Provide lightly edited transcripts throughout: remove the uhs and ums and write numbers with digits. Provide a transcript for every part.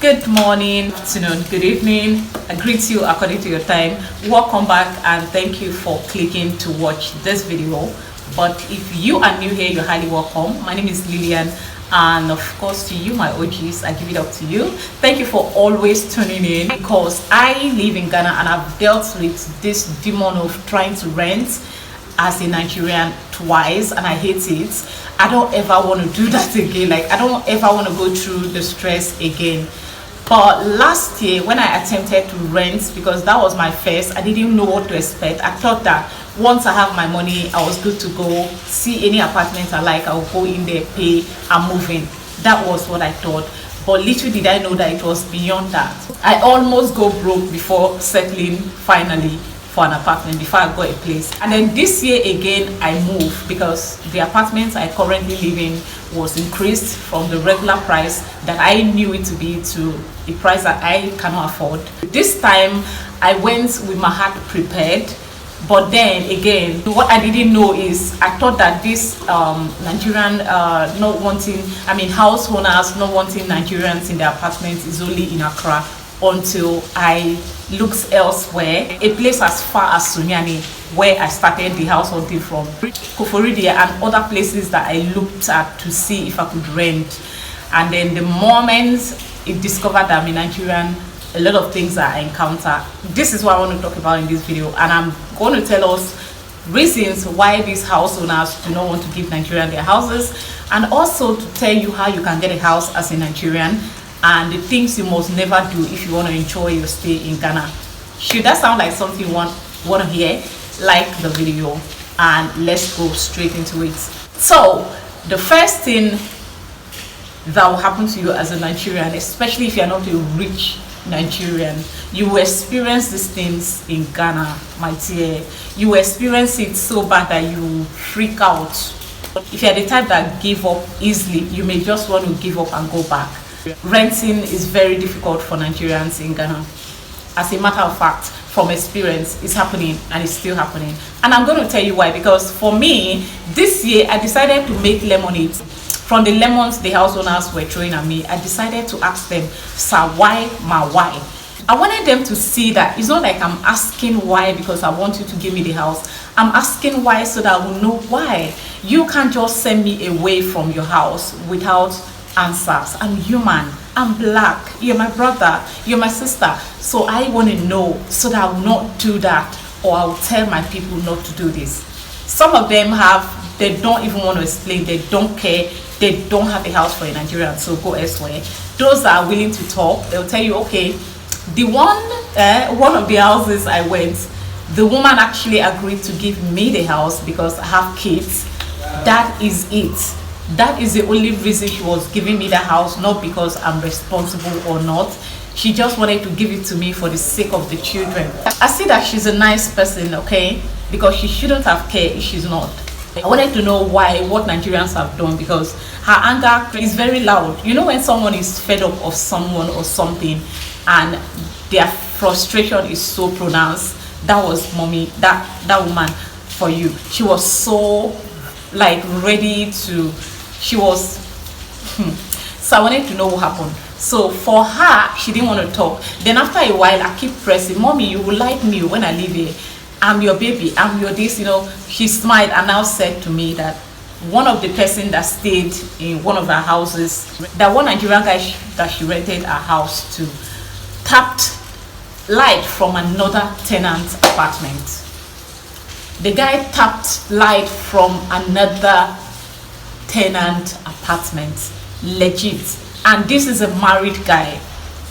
Good morning, afternoon, good evening. I greet you according to your time. Welcome back and thank you for clicking to watch this video. But if you are new here, you're highly welcome. My name is Lillian, and of course to you, my OGs, I give it up to you. Thank you for always tuning in, because I live in Ghana and I've dealt with this demon of trying to rent as a Nigerian twice, and I hate it. I don't ever want to do that again. Like, I don't ever want to go through the stress again. But last year when I attempted to rent, because that was my first, I didn't know what to expect. I thought that once I have my money, I was good to go. See any apartment I like, I'll go in there, pay, and move in. That was what I thought. But little did I know that it was beyond that. I almost go broke before settling finally for an apartment, before I got a place. And then this year again I moved, because the apartment I currently live in was increased from the regular price that I knew it to be to the price that I cannot afford. This time I went with my heart prepared, but then again what I didn't know is I thought that this Nigerian house owners not wanting Nigerians in their apartments is only in Accra, until I looked elsewhere, a place as far as Sunyani, where I started the house hunting from, Koforidua, and other places that I looked at to see if I could rent. And then the moment it discovered that I'm a Nigerian, a lot of things that I encounter. This is what I want to talk about in this video, and I'm going to tell us reasons why these house owners do not want to give Nigerian their houses, and also to tell you how you can get a house as a Nigerian, and the things you must never do if you want to enjoy your stay in Ghana. Should that sound like something you want to hear? Like the video and let's go straight into it. So the first thing that will happen to you as a Nigerian, especially if you're not a rich Nigerian, you will experience these things in Ghana, my dear. You will experience it so bad that you freak out. If you're the type that give up easily, you may just want to give up and go back. Renting is very difficult for Nigerians in Ghana. As a matter of fact, from experience, it's happening, and it's still happening. And I'm going to tell you why. Because for me, this year I decided to make lemonade from the lemons the house owners were throwing at me. I decided to ask them, sir, why my why? I wanted them to see that it's not like I'm asking why because I want you to give me the house. I'm asking why so that I will know why. You can't just send me away from your house without answers. I'm human, I'm black, you're my brother, you're my sister, so I want to know so that I will not do that, or I will tell my people not to do this. Some of them they don't even want to explain, they don't care, they don't have a house for a Nigerian, so go elsewhere. Those that are willing to talk, they'll tell you, okay, the one of the houses I went, the woman actually agreed to give me the house because I have kids. That is it. That is the only reason she was giving me the house, not because I'm responsible or not. She just wanted to give it to me for the sake of the children. I see that she's a nice person, okay, because she shouldn't have cared if she's not. I wanted to know what Nigerians have done, because her anger is very loud. You know, when someone is fed up of someone or something and their frustration is so pronounced, that was mommy, that woman for you. She was so like ready to, she was so I wanted to know what happened. So for her, she didn't want to talk. Then after a while I keep pressing, mommy, you will like me when I leave here, I'm your baby, I'm your this, you know. She smiled and now said to me that one of the person that stayed in one of her houses, that one Nigerian guy that she rented her house to, tapped light from another tenant apartment. The guy tapped light from another tenant apartment, legit. And this is a married guy.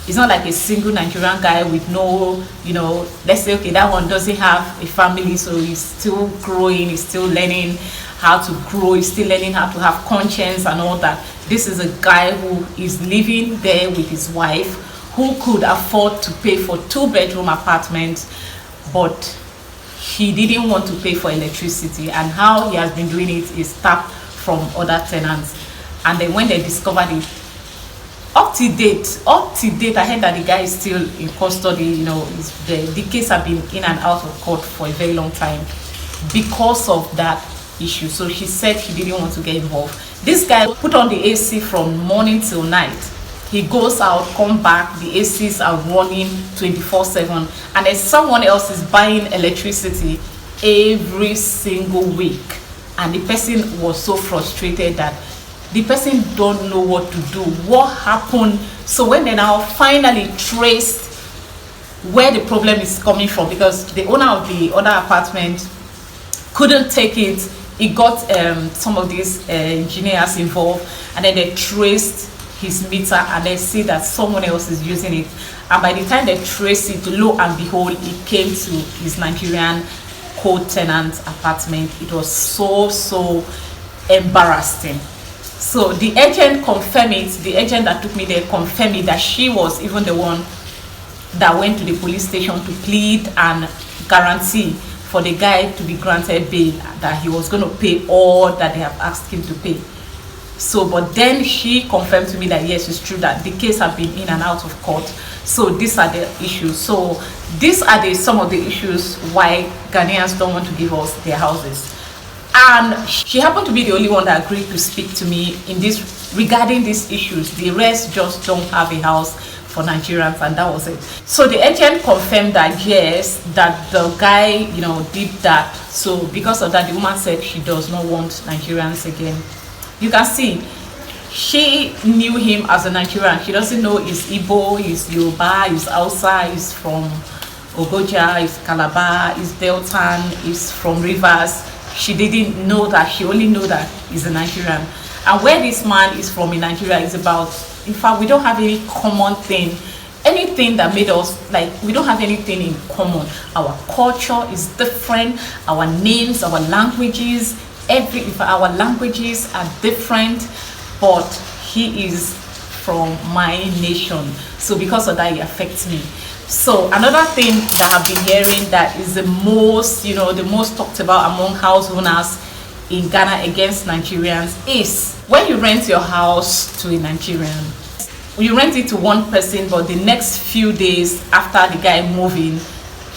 It's not like a single Nigerian guy with no, you know, let's say, okay, that one doesn't have a family, so he's still growing, he's still learning how to grow, he's still learning how to have conscience and all that. This is a guy who is living there with his wife, who could afford to pay for 2-bedroom apartments, but he didn't want to pay for electricity, and how he has been doing it is tap from other tenants. And then when they discovered it, up to date, I heard that the guy is still in custody. You know, the case have been in and out of court for a very long time because of that issue. So she said he didn't want to get involved. This guy put on the AC from morning till night. He goes out, come back, the ACs are running 24/7, and then someone else is buying electricity every single week. And the person was so frustrated that the person don't know what to do. What happened? So when they now finally traced where the problem is coming from, because the owner of the other apartment couldn't take it, he got some of these engineers involved, and then they traced his meter and they see that someone else is using it. And by the time they traced it, lo and behold, it came to his Nigerian co-tenant apartment. It was so embarrassing. So the agent confirmed it. The agent that took me there confirmed it that she was even the one that went to the police station to plead and guarantee for the guy to be granted bail, that he was going to pay all that they have asked him to pay. So but then she confirmed to me that yes, it's true that the case have been in and out of court. So these are the issues. So these are some of the issues why Ghanaians don't want to give us their houses. And she happened to be the only one that agreed to speak to me in this regarding these issues. The rest just don't have a house for Nigerians, and that was it. So the agent confirmed that yes, that the guy, did that. So because of that, the woman said she does not want Nigerians again. You can see she knew him as a Nigerian. She doesn't know he's Igbo, he's Yoruba, he's Hausa, he's from Ogoja, he's Calabar, he's Deltan, he's from Rivers. She didn't know that. She only knew that he's a Nigerian. And where this man is from in Nigeria is about, in fact, we don't have any common thing, anything that made us, like, we don't have anything in common. Our culture is different, our names, our languages, our languages are different, but he is from my nation. So because of that, it affects me. So another thing that I've been hearing that is the most, the most talked about among house owners in Ghana against Nigerians is when you rent your house to a Nigerian, you rent it to one person, but the next few days after the guy moving,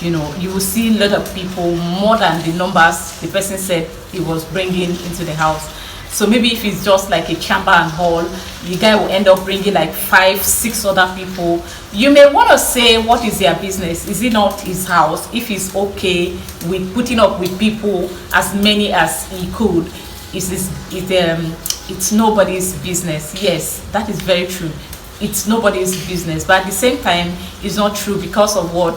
you will see a lot of people, more than the numbers the person said he was bringing into the house. So maybe if it's just like a chamber and hall, the guy will end up bringing like 5-6 other people. You may want to say, what is their business? Is it not his house? If he's okay with putting up with people as many as he could, it's nobody's business. Yes, that is very true. It's nobody's business, but at the same time, it's not true because of what?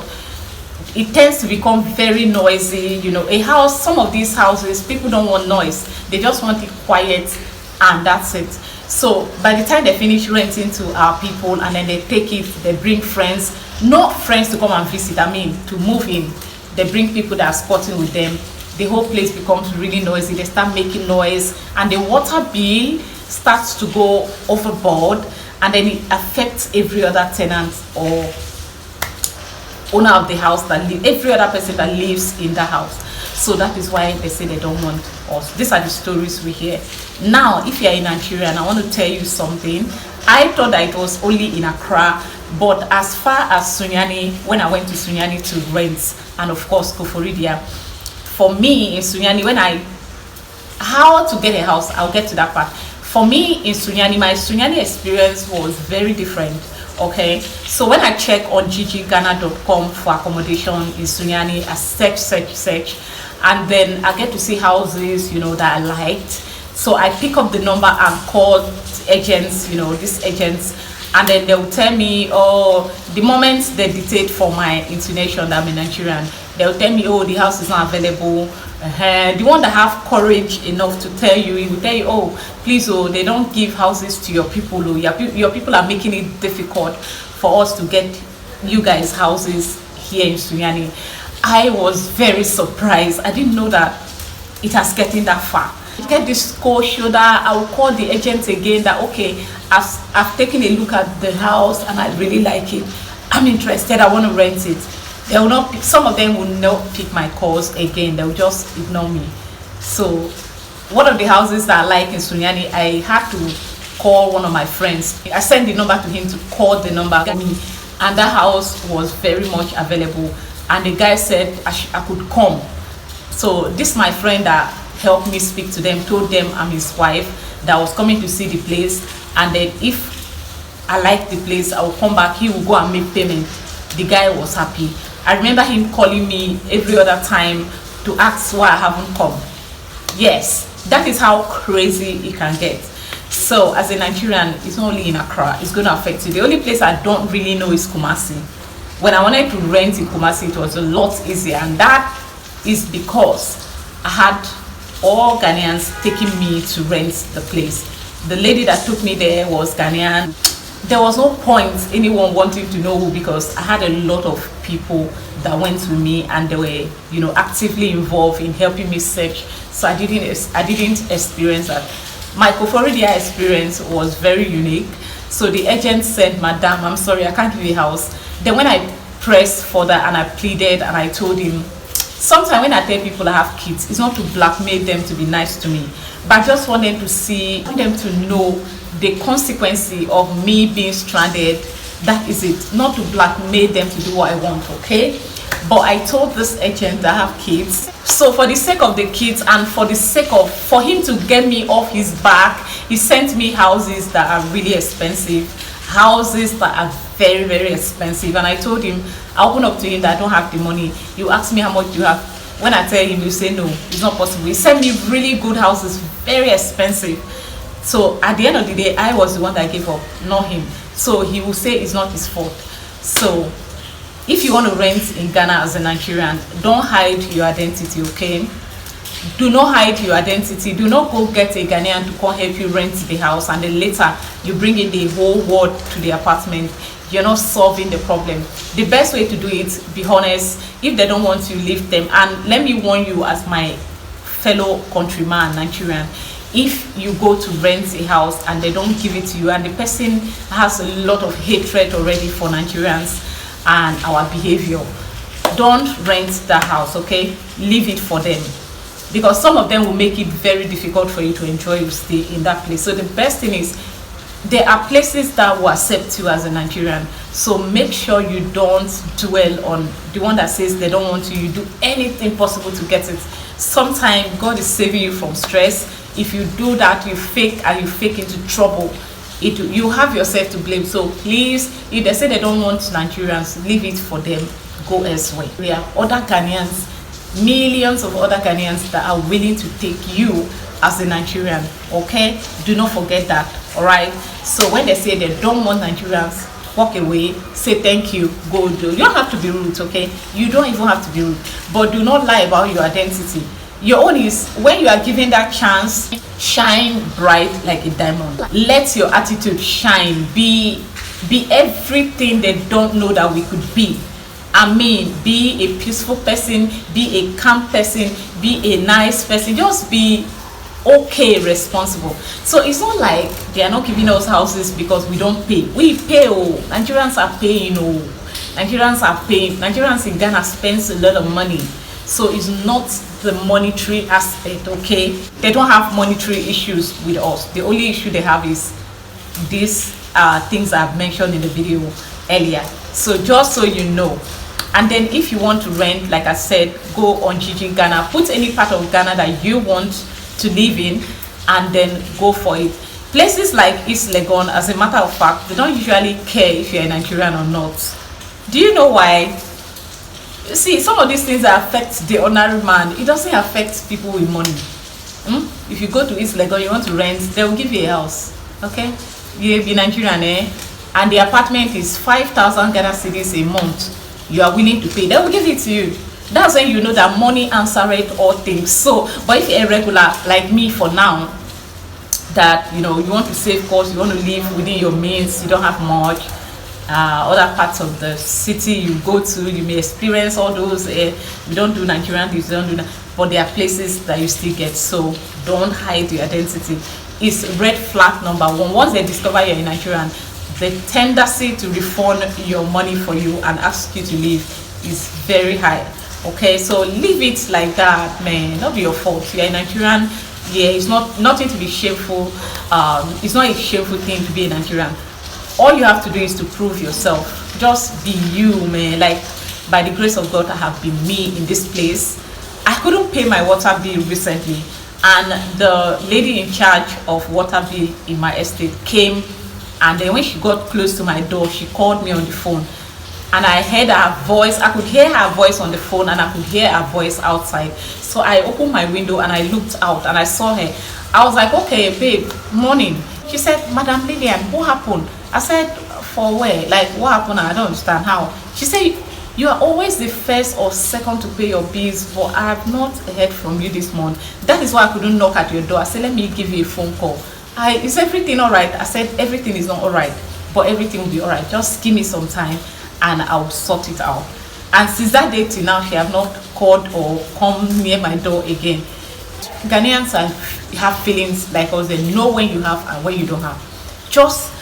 It tends to become very noisy. A house, some of these houses, people don't want noise. They just want it quiet, and that's it. So by the time they finish renting to our people, and then they take it, they bring friends, not friends to come and visit, to move in. They bring people that are squatting with them. The whole place becomes really noisy. They start making noise, and the water bill starts to go overboard, and then it affects every other tenant or owner of the house, every other person that lives in the house. So that is why they say they don't want us. These are the stories we hear. Now, if you're in Nigeria, and I want to tell you something, I thought that it was only in Accra, but as far as Sunyani, when I went to Sunyani to rent, and of course Koforidia, for me in Sunyani, how to get a house, I'll get to that part. For me in Sunyani, my Sunyani experience was very different. Okay, so when I check on ggghana.com for accommodation in Sunyani, I search, and then I get to see houses, that I liked. So I pick up the number and call agents, these agents, and then they'll tell me, oh, the moment they dictate for my intonation that I'm a Nigerian, they'll tell me, oh, the house is not available. The one that have courage enough to tell you, he will tell you, oh, please, oh, they don't give houses to your people. Oh, your people are making it difficult for us to get you guys houses here in Sunyani. I was very surprised. I didn't know that it has gotten that far. Get this cold shoulder. I will call the agent again that, okay, I've taken a look at the house and I really like it. I'm interested. I want to rent it. They will not pick, some of them will not pick my calls again. They will just ignore me. So one of the houses that I like in Sunyani, I had to call one of my friends. I sent the number to him to call the number for me, and that house was very much available, and the guy said I could come. So this my friend that helped me speak to them told them I'm his wife that was coming to see the place, and then if I like the place, I will come back, he will go and make payment. The guy was happy. I remember him calling me every other time to ask why I haven't come. Yes, that is how crazy it can get. So as a Nigerian, it's not only in Accra, it's going to affect you. The only place I don't really know is Kumasi. When I wanted to rent in Kumasi, it was a lot easier, and that is because I had all Ghanaians taking me to rent the place. The lady that took me there was Ghanaian. There was no point anyone wanting to know who, because I had a lot of people that went with me, and they were, you know, actively involved in helping me search. So I didn't experience that. My Koforidia experience was very unique. So the agent said, "Madam, I'm sorry, I can't give you a house." Then when I pressed further and I pleaded and I told him, sometimes when I tell people I have kids, it's not to blackmail them to be nice to me, but I just want them to see, want them to know the consequence of me being stranded. That is it, not to blackmail them to do what I want, okay? But I told this agent that I have kids, so for the sake of the kids and for the sake of, for him to get me off his back, he sent me houses that are really expensive, houses that are very, very expensive. And I told him, I opened up to him that I don't have the money. You ask me how much you have. When I tell him, you say no, it's not possible. He sent me really good houses, very expensive. So at the end of the day, I was the one that gave up, not him. So he will say it's not his fault. So if you want to rent in Ghana as a Nigerian, don't hide your identity, okay? Do not hide your identity. Do not go get a Ghanaian to come help you rent the house, and then later you bring in the whole world to the apartment. You're not solving the problem. The best way to do it, be honest. If they don't want you, leave them. And let me warn you, as my fellow countryman, Nigerian, if you go to rent a house and they don't give it to you, and the person has a lot of hatred already for Nigerians and our behavior, don't rent the house, okay? Leave it for them, because some of them will make it very difficult for you to enjoy your stay in that place. So the best thing is, there are places that will accept you as a Nigerian. So make sure you don't dwell on the one that says they don't want you. You do anything possible to get it. Sometimes God is saving you from stress. If you do that, you fake into trouble. You have yourself to blame. So please, if they say they don't want Nigerians, leave it for them. Go elsewhere. There are other Ghanaians, millions of other Ghanaians that are willing to take you as a Nigerian, okay? Do not forget that, all right? So when they say they don't want Nigerians, walk away, say thank you, go do. You don't have to be rude, okay? You don't even have to be rude, but do not lie about your identity. Your own is, when you are given that chance, shine bright like a diamond. Let your attitude shine. Be everything they don't know that we could be. I mean, be a peaceful person, be a calm person, be a nice person. Just be okay, responsible. So it's not like they are not giving us houses because we don't pay. We pay. Oh, Nigerians are paying. Oh, Nigerians are paying. Nigerians in Ghana spends a lot of money. So it's not the monetary aspect, okay? They don't have monetary issues with us. The only issue they have is these things I've mentioned in the video earlier. So just so you know. And then if you want to rent, like I said, go on Gigi Ghana. Put any part of Ghana that you want to live in, and then go for it. Places like East Legon, as a matter of fact, they don't usually care if you're a Nigerian or not. Do you know why? See, some of these things that affect the ordinary man, it doesn't affect people with money. If you go to East Legon, you want to rent, they will give you a house, okay? You be Nigerian, and the apartment is 5,000 Ghana cedis a month. You are willing to pay, they will give it to you. That's when you know that money answers all things. So, but if you're a regular like me for now, that you want to save costs, you want to live within your means, you don't have much. Other parts of the city you go to, you may experience all those. You don't do Nigerian things, you don't do that, but there are places that you still get. So don't hide your identity. It's red flag number one. Once they discover you're a Nigerian, the tendency to refund your money for you and ask you to leave is very high. Okay, so leave it like that, man. Not be your fault. You're a Nigerian. Yeah, it's nothing to be shameful. It's not a shameful thing to be a Nigerian. All you have to do is to prove yourself. Just be you, man. Like, by the grace of God, I have been me in this place. I couldn't pay my water bill recently, and the lady in charge of water bill in my estate came And then when she got close to my door, she called me on the phone, and I heard her voice. I could hear her voice on the phone, and I could hear her voice outside. So I opened my window and I looked out and I saw her. I was like, okay, babe, morning. She said, Madam Lillian, what happened? I said, for where? Like, what happened? I don't understand how. She said, you are always the first or second to pay your bills, but I have not heard from you this month. That is why I couldn't knock at your door. I said, let me give you a phone call. Is everything all right? I said, everything is not all right, but everything will be all right. Just give me some time and I'll sort it out. And since that day till now, she have not called or come near my door again. Ghanaians have feelings like us. They know when you have and when you don't have. Just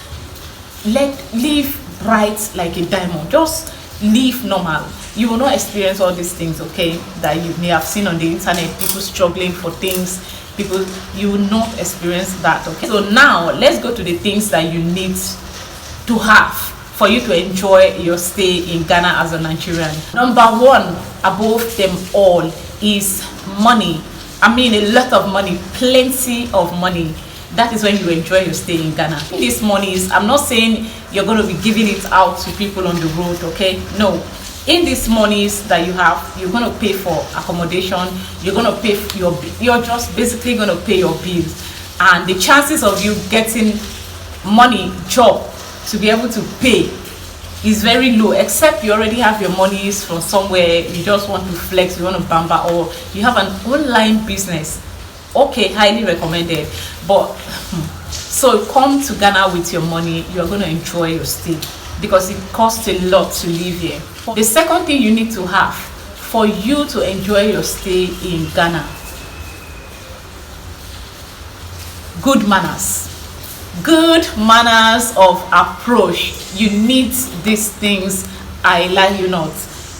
live bright like a diamond. Just live normal. You will not experience all these things, okay, that you may have seen on the internet, people struggling for things. You will not experience that, okay? So now let's go to the things that you need to have for you to enjoy your stay in Ghana as a Nigerian. Number one, above them all, is money. I mean, a lot of money, plenty of money. That is when you enjoy your stay in Ghana. This money is, I'm not saying you're going to be giving it out to people on the road, okay? No. In these monies that you have, you're going to pay for accommodation, you're going to pay for you're just basically going to pay your bills. And the chances of you getting money, job, to be able to pay is very low, except you already have your monies from somewhere, you just want to flex, you want to bamba, or you have an online business. Okay, highly recommended. But so come to Ghana with your money, you're going to enjoy your stay because it costs a lot to live here. The second thing you need to have for you to enjoy your stay in Ghana: good manners. Good manners of approach. You need these things, I lie you not,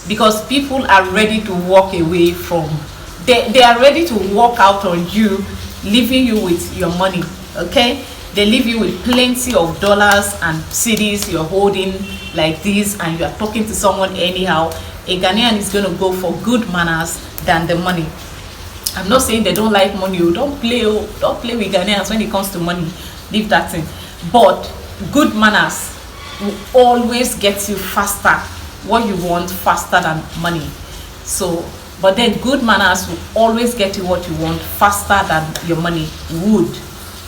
because people are ready to walk away from, they are ready to walk out on you, leaving you with your money, okay? They leave you with plenty of dollars and cedis you're holding like this, and you are talking to someone anyhow. A Ghanaian is going to go for good manners than the money. I'm not saying they don't like money. Don't play with Ghanaians when it comes to money. Leave that thing. But good manners will always get you faster what you want, faster than money. So, but then good manners will always get you what you want faster than your money would.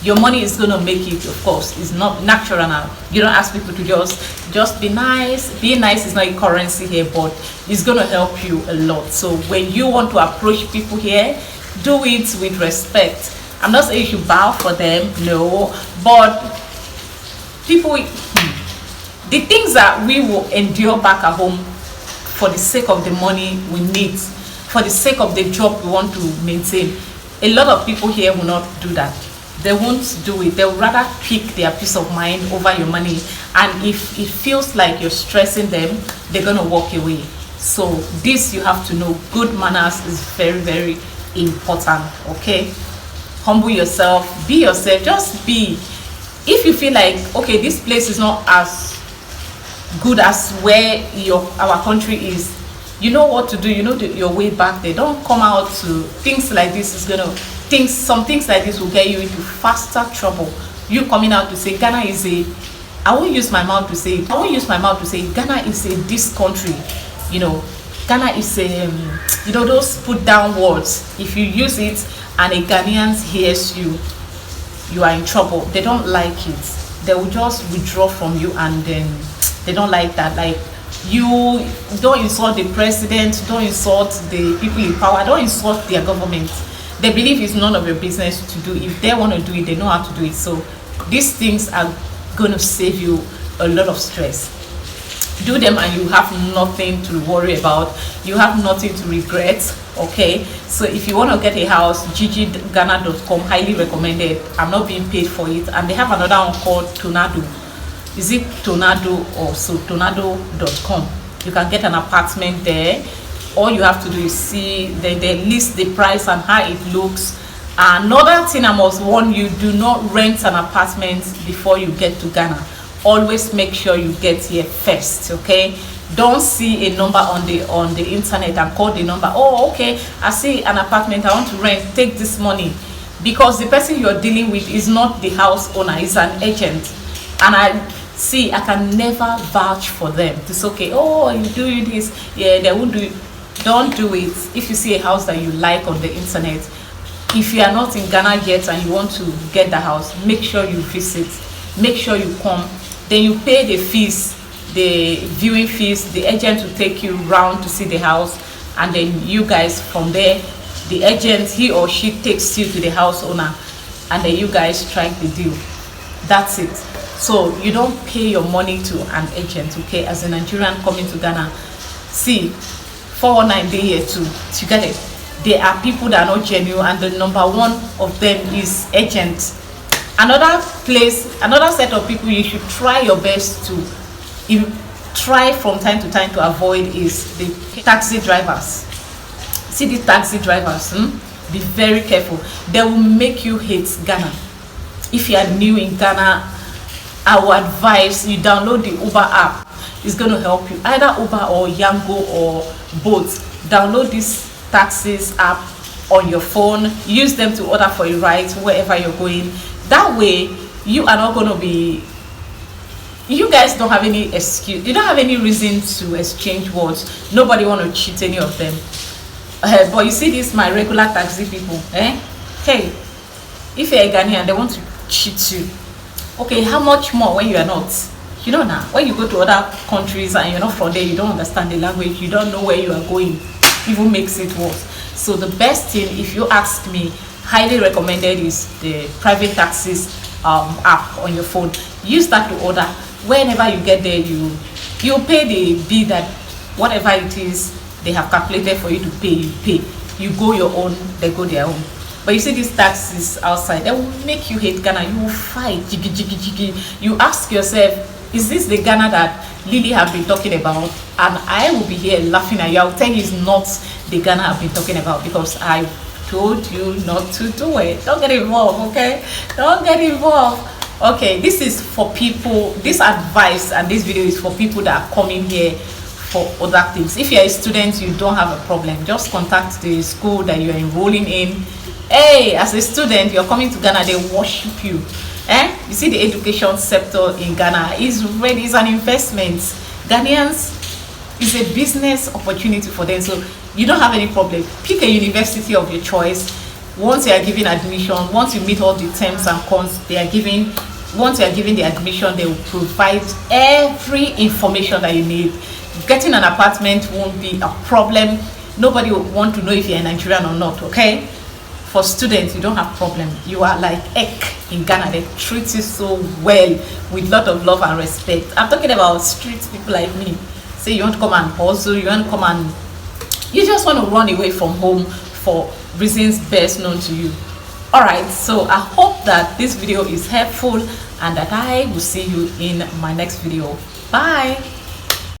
Your money is going to make it, of course. It's not natural now. You don't ask people to just be nice. Being nice is not a currency here, but it's going to help you a lot. So when you want to approach people here, do it with respect. I'm not saying you should bow for them, no, but people, the things that we will endure back at home for the sake of the money we need, for the sake of the job we want to maintain, a lot of people here will not do that. They won't do it. They'll rather pick their peace of mind over your money, and if it feels like you're stressing them, they're gonna walk away. So this you have to know. Good manners is very, very important, okay? Humble yourself, be yourself, just be. If you feel like, okay, this place is not as good as where our country is, you know what to do, you know your way back there. Don't come out to things like this. Some things like this will get you into faster trouble. You coming out to say Ghana is I won't use my mouth to say Ghana is this country, you know. Ghana is those put down words. If you use it and a Ghanaian hears you, you are in trouble. They don't like it. They will just withdraw from you, and then they don't like that. Like, you don't insult the president, don't insult the people in power, don't insult their government. They believe it's none of your business to do. If they want to do it, they know how to do it. So these things are going to save you a lot of stress. Do them and you have nothing to worry about. You have nothing to regret, okay? So if you want to get a house, ggghana.com, highly recommended. I'm not being paid for it. And they have another one called Tornado. Is it Tornado or so? Tornado.com. You can get an apartment there. All you have to do is see, they list the price and how it looks. Another thing I must warn you, do not rent an apartment before you get to Ghana. Always make sure you get here first, okay? Don't see a number on the internet and call the number. Oh, okay, I see an apartment, I want to rent, take this money. Because the person you're dealing with is not the house owner, it's an agent. And I can never vouch for them to say, okay, oh, you do this, yeah, they won't do it. Don't do it. If you see a house that you like on the internet, if you are not in Ghana yet and you want to get the house, make sure you visit, make sure you come, then you pay the fees, the viewing fees. The agent will take you round to see the house, and then you guys from there, the agent, he or she takes you to the house owner, and then you guys strike the deal. That's it. So you don't pay your money to an agent, okay? As a Nigerian coming to Ghana, see, 419 day here too, you get it. There are people that are not genuine, and the number one of them is agents. Another set of people you should try your best to try from time to time to avoid is the taxi drivers. See, the taxi drivers, be very careful. They will make you hate Ghana. If you are new in Ghana, I would advise you download the Uber app. It's going to help you. Either Uber or Yango or both. Download this taxis app on your phone. Use them to order for a ride wherever you're going. That way, you are not going to be... You guys don't have any excuse. You don't have any reason to exchange words. Nobody want to cheat any of them. But you see this, my regular taxi people. Hey, if you're a Ghanaian, they want to cheat you. Okay, how much more when you are not? You know now, when you go to other countries and you're not from there, you don't understand the language, you don't know where you are going, even makes it worse. So the best thing, if you ask me, highly recommended is the private taxis app on your phone. Use that to order. Whenever you get there, you pay the bill that whatever it is they have calculated for you to pay, you pay. You go your own, they go their own. But you see these taxis outside, they will make you hate Ghana. You will fight, jiggy, jiggy, jiggy. You ask yourself, is this the Ghana that Lily have been talking about? And I will be here laughing at you. I'll tell you it's not the Ghana I've been talking about, because I told you not to do it. Don't get involved, okay? Don't get involved. Okay, this is for people, this advice and this video is for people that are coming here for other things. If you're a student, you don't have a problem. Just contact the school that you're enrolling in. Hey, as a student, you're coming to Ghana, they worship you. You see, the education sector in Ghana is ready, it's an investment. Ghanaians, is a business opportunity for them, so you don't have any problem. Pick a university of your choice. Once you are giving admission, once you meet all the terms and cons they are giving, once you are giving the admission, they will provide every information that you need. Getting an apartment won't be a problem. Nobody will want to know if you're a Nigerian or not, okay? For students, you don't have problem. You are like egg in Ghana. They treat you so well with lot of love and respect. I'm talking about street people like me. Say you want to come and hustle, you want to come and you just want to run away from home for reasons best known to you. All right, so I hope that this video is helpful and that I will see you in my next video. Bye.